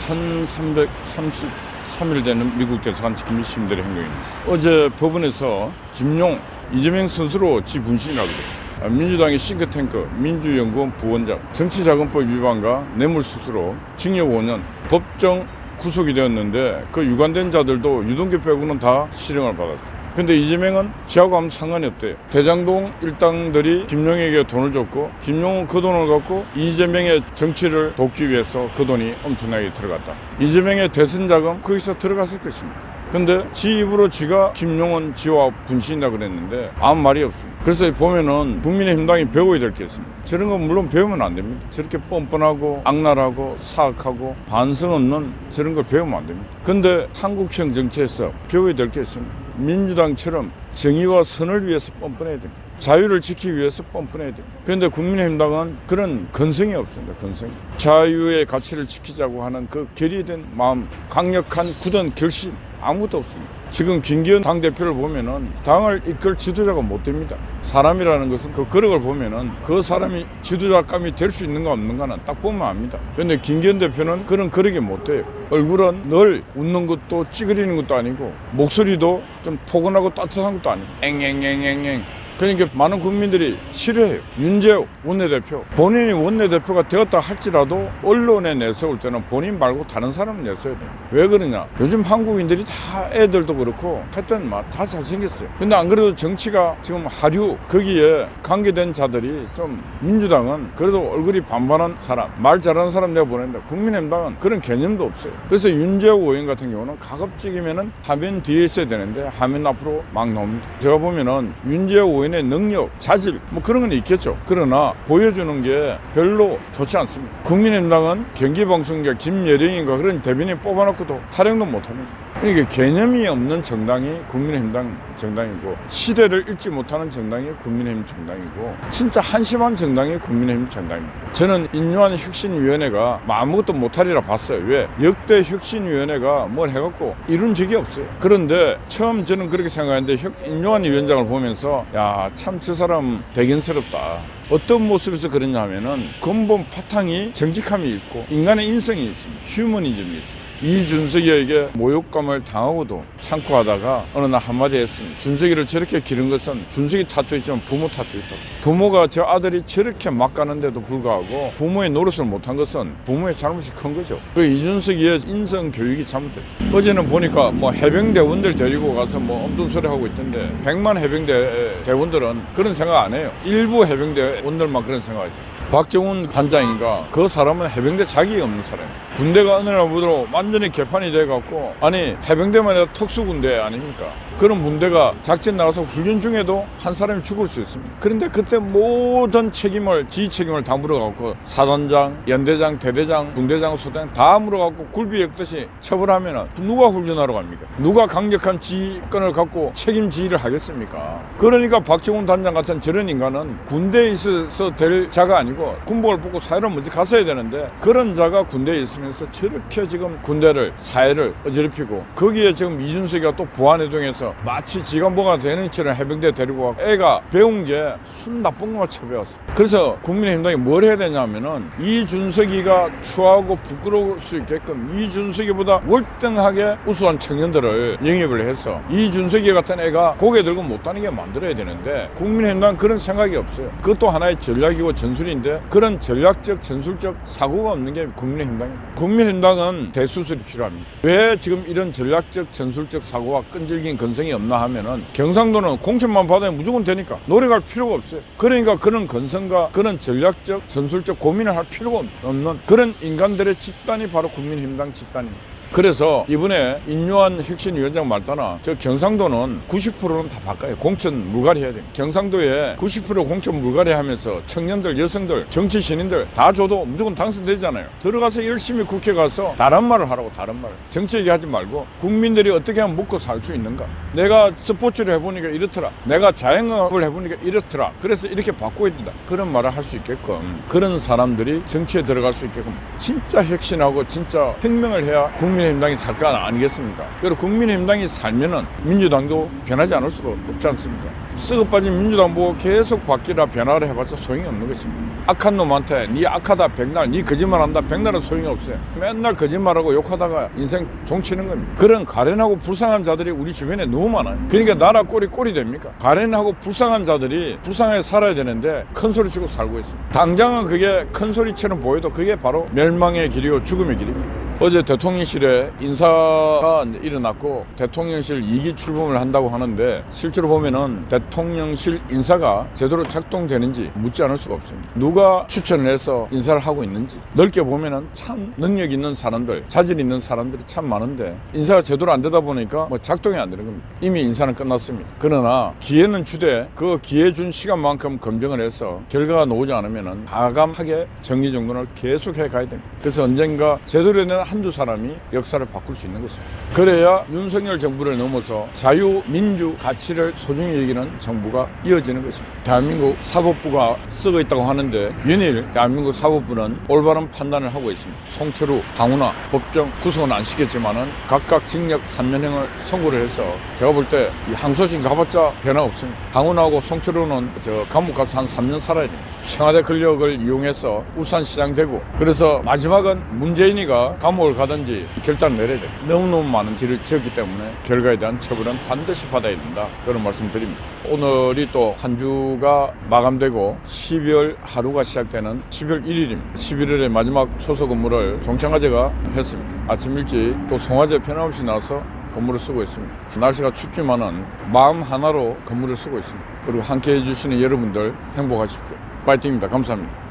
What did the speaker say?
1333일 되는 미국 대사관 지킴이 시민들의 행동입니다. 어제 법원에서 김용, 이재명 스스로 지분신이라고 그랬습니다. 민주당의 싱크탱크 민주연구원 부원장 정치자금법 위반과 뇌물수수로 징역 5년 법정 구속이 되었는데 그 유관된 자들도 유동규 빼고는 다 실형을 받았습니다. 근데 이재명은 지하고 아무 상관이 없대요. 대장동 일당들이 김용에게 돈을 줬고 김용은 그 돈을 갖고 이재명의 정치를 돕기 위해서 그 돈이 엄청나게 들어갔다. 이재명의 대선 자금 거기서 들어갔을 것입니다. 근데 지 입으로 지가 김용은 지와 분신이다 그랬는데 아무 말이 없습니다. 그래서 보면은 국민의힘당이 배워야 될 게 있습니다. 저런 거 물론 배우면 안 됩니다. 저렇게 뻔뻔하고 악랄하고 사악하고 반성 없는 저런 걸 배우면 안 됩니다. 근데 한국형 정치에서 배워야 될 게 있습니다. 민주당처럼 정의와 선을 위해서 뻔뻔해야 됩니다. 자유를 지키기 위해서 뻔뻔해야 됩니다. 그런데 국민의힘당은 그런 근성이 없습니다. 근성이. 자유의 가치를 지키자고 하는 그 결의된 마음, 강력한 굳은 결심 아무것도 없습니다. 지금 김기현 당대표를 보면은 당을 이끌 지도자가 못 됩니다. 사람이라는 것은 그 그력을 보면은 그 사람이 지도자감이 될 수 있는가 없는가는 딱 보면 압니다. 그런데 김기현 대표는 그런 그력이 못 돼요. 얼굴은 늘 웃는 것도 찌그리는 것도 아니고 목소리도 좀 포근하고 따뜻한 것도 아니고 앵앵앵앵앵. 그러니까 많은 국민들이 싫어해요. 윤재욱 원내대표. 본인이 원내대표가 되었다 할지라도 언론에 내세울 때는 본인 말고 다른 사람을 내세워야 돼요. 왜 그러냐? 요즘 한국인들이 다 애들도 그렇고 하여튼 다 잘생겼어요. 근데 안 그래도 정치가 지금 하류 거기에 관계된 자들이 좀 민주당은 그래도 얼굴이 반반한 사람, 말 잘하는 사람 내가 보낸다. 국민의힘당은 그런 개념도 없어요. 그래서 윤재욱 의원 같은 경우는 가급적이면은 화면 뒤에 있어야 되는데 화면 앞으로 막 나옵니다. 제가 보면은 윤재욱 의원의 능력, 자질 뭐 그런 건 있겠죠. 그러나 보여주는 게 별로 좋지 않습니다. 국민의힘당은 경기방송국의 김여령인가 그런 대변인 뽑아놓고도 활용도 못합니다. 그러니까 개념이 없는 정당이 국민의힘당 정당이고 시대를 읽지 못하는 정당이 국민의힘 정당이고 진짜 한심한 정당이 국민의힘 정당입니다. 저는 인요한 혁신위원회가 아무것도 못하리라 봤어요. 왜? 역대 혁신위원회가 뭘 해갖고 이룬 적이 없어요. 그런데 처음 저는 그렇게 생각했는데 인요한 위원장을 보면서 야, 참 저 사람 대견스럽다. 어떤 모습에서 그러냐 하면은 근본 바탕이 정직함이 있고 인간의 인성이 있습니다. 휴머니즘이 있습니다. 이준석이에게 모욕감을 당하고도 참고 하다가 어느 날 한마디 했습니다. 준석이를 저렇게 기른 것은 준석이 탓도 있지만 부모 탓도 있다. 부모가 저 아들이 저렇게 막 가는데도 불구하고 부모의 노릇을 못한 것은 부모의 잘못이 큰 거죠. 그 이준석이의 인성 교육이 잘못됐죠. 어제는 보니까 뭐 해병대원들 데리고 가서 뭐 엄청 소리 하고 있던데 100만 해병대 대원들은 그런 생각 안 해요. 일부 해병대원들만 그런 생각하죠. 박정훈 단장인가 그 사람은 해병대 자격이 없는 사람이에요. 군대가 어느 날부터 완전히 개판이 돼갖고 아니 해병대만 해도 특수군대 아닙니까? 그런 군대가 작전 나가서 훈련 중에도 한 사람이 죽을 수 있습니다. 그런데 그때 모든 책임을 지휘 책임을 다 물어갖고 사단장, 연대장, 대대장, 중대장, 소대장 다 물어갖고 굴비 엮듯이 처벌하면 누가 훈련하러 갑니까? 누가 강력한 지휘권을 갖고 책임 지휘를 하겠습니까? 그러니까 박정훈 단장 같은 저런 인간은 군대에 있어서 될 자가 아니고 군복을 벗고 사회로 먼저 갔어야 되는데 그런 자가 군대에 있으면서 저렇게 지금 군대를 사회를 어지럽히고 거기에 지금 이준석이가 또 부안해동에서 마치 지가 뭐가 되는 처럼 해병대 데리고 와서 애가 배운 게 술 나쁜 것만 쳐배웠어. 그래서 국민의힘당이 뭘 해야 되냐면은 이준석이가 추하고 부끄러울 수 있게끔 이준석이보다 월등하게 우수한 청년들을 영입을 해서 이준석이 같은 애가 고개 들고 못 다니게 만들어야 되는데 국민의힘당은 그런 생각이 없어요. 그것도 하나의 전략이고 전술인데 그런 전략적 전술적 사고가 없는 게 국민의힘당입니다. 국민의힘당은 대수술이 필요합니다. 왜 지금 이런 전략적 전술적 사고와 끈질긴 건성이 없나 하면은 경상도는 공천만 받으면 무조건 되니까 노력할 필요가 없어요. 그러니까 그런 건성과 그런 전략적 전술적 고민을 할 필요가 없는 그런 인간들의 집단이 바로 국민의힘당 집단입니다. 그래서 이번에 인요한 혁신위원장 말따나 저 경상도는 90%는 다 바꿔요. 공천 물갈이 해야 돼요. 경상도에 90% 공천 물갈이 하면서 청년들, 여성들, 정치 신인들 다 줘도 무조건 당선되잖아요. 들어가서 열심히 국회 가서 다른 말을 하라고 다른 말을. 정치 얘기하지 말고 국민들이 어떻게 하면 먹고 살 수 있는가. 내가 스포츠를 해보니까 이렇더라. 내가 자영업을 해보니까 이렇더라. 그래서 이렇게 바꿔야 된다. 그런 말을 할 수 있게끔 그런 사람들이 정치에 들어갈 수 있게끔 진짜 혁신하고 진짜 혁명을 해야 국민 국민의힘당이 살 거 아니겠습니까? 그리고 국민의힘당이 살면은 민주당도 변하지 않을 수가 없지 않습니까? 썩어 빠진 민주당 보고 계속 바뀌라 변화를 해봤자 소용이 없는 것입니다. 악한 놈한테 니 악하다 백날, 니 거짓말한다 백날은 소용이 없어요. 맨날 거짓말하고 욕하다가 인생 종치는 겁니다. 그런 가련하고 불쌍한 자들이 우리 주변에 너무 많아요. 그러니까 나라 꼴이 됩니까? 가련하고 불쌍한 자들이 불쌍하게 살아야 되는데 큰 소리 치고 살고 있습니다. 당장은 그게 큰 소리처럼 보여도 그게 바로 멸망의 길이요 죽음의 길입니다. 어제 대통령실에 인사가 일어났고 대통령실 2기 출범을 한다고 하는데 실제로 보면은 대통령실 인사가 제대로 작동되는지 묻지 않을 수가 없습니다. 누가 추천을 해서 인사를 하고 있는지 넓게 보면은 참 능력 있는 사람들, 자질 있는 사람들이 참 많은데 인사가 제대로 안 되다 보니까 뭐 작동이 안 되는 겁니다. 이미 인사는 끝났습니다. 그러나 기회는 주되 그 기회 준 시간만큼 검증을 해서 결과가 나오지 않으면은 과감하게 정리정돈을 계속해 가야 됩니다. 그래서 언젠가 제대로 된 한두 사람이 역사를 바꿀 수 있는 것입니다. 그래야 윤석열 정부를 넘어서 자유, 민주, 가치를 소중히 여기는 정부가 이어지는 것입니다. 대한민국 사법부가 썩어 있다고 하는데 연일 대한민국 사법부는 올바른 판단을 하고 있습니다. 송철우, 강훈아, 법정 구속은 안 시켰지만은 각각 징역 3년형을 선고를 해서 제가 볼 때 이 항소심 가봤자 변화 없습니다. 강훈아하고 송철우는 감옥 가서 한 3년 살아야 됩니다. 청와대 권력을 이용해서 울산시장 되고 그래서 마지막은 문재인이가 감옥을 가든지 결단을 내려야 돼요. 너무너무 많은 죄를 지었기 때문에 결과에 대한 처벌은 반드시 받아야 된다. 그런 말씀 드립니다. 오늘이 또 한 주가 마감되고 12월 하루가 시작되는 12월 1일입니다. 11월의 마지막 초소 근무를 종창화제가 했습니다. 아침 일찍 또 송화제 편함없이 나와서 근무를 쓰고 있습니다. 날씨가 춥지만은 마음 하나로 근무를 쓰고 있습니다. 그리고 함께 해주시는 여러분들 행복하십시오. 파이팅입니다. 감사합니다.